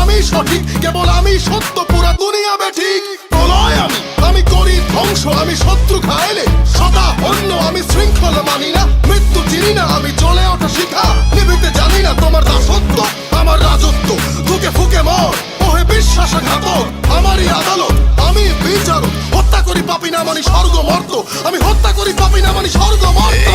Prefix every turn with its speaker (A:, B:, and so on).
A: আমি সঠিক, কেবল আমি সত্য, পুরা দুনিয়া বেঠিক। প্রলয় আমি করি ধ্বংস, আমি শত্রু খাইলে সদা অন্য, আমি শৃঙ্খল মানি না, মৃত্যু চিনি না, আমি চলে ওঠা শিখা, নিভিতে জানি না তোমার দাসত্ব আমার রাজত্ব। ফুকে ফুকে মর ওহে বিশ্বাসঘাতক, আমারই আদালত, আমি বিচারক। হত্যা করি পাপি না মানি স্বর্গ মর্ত, আমি হত্যা করি পাপি না মানি স্বর্গ মর্ত।